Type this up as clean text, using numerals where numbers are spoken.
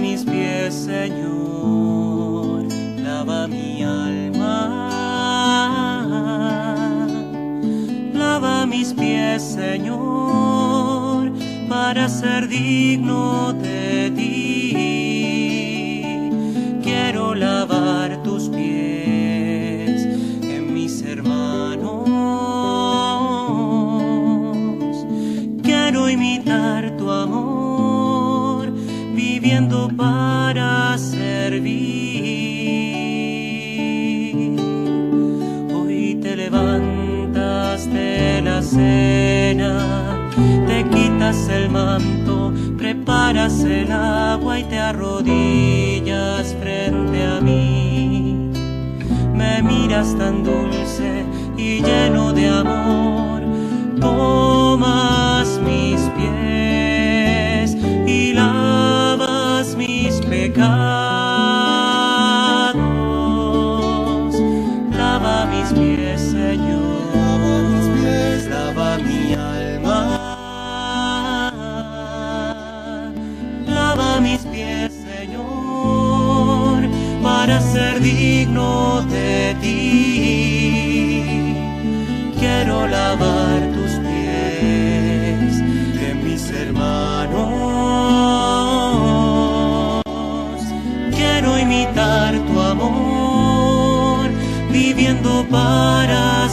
mis pies, Señor, lava mi alma. Lava mis pies, Señor, para ser digno de ti. Quiero lavar tus pies en mis hermanos. Quiero imitar tu amor, viviendo para servir. Hoy te levantas de la cena, te quitas el manto, preparas el agua y te arrodillas frente a mí. Me miras tan dulce y lleno de amor, tomas mis pies y lavas mis pecados. Lava mis pies, Señor, lava mi alma. Lava mis pies, Señor, para ser digno de ti. Quiero lavar tus pies de mis hermanos. Quiero imitar tu amor, viviendo para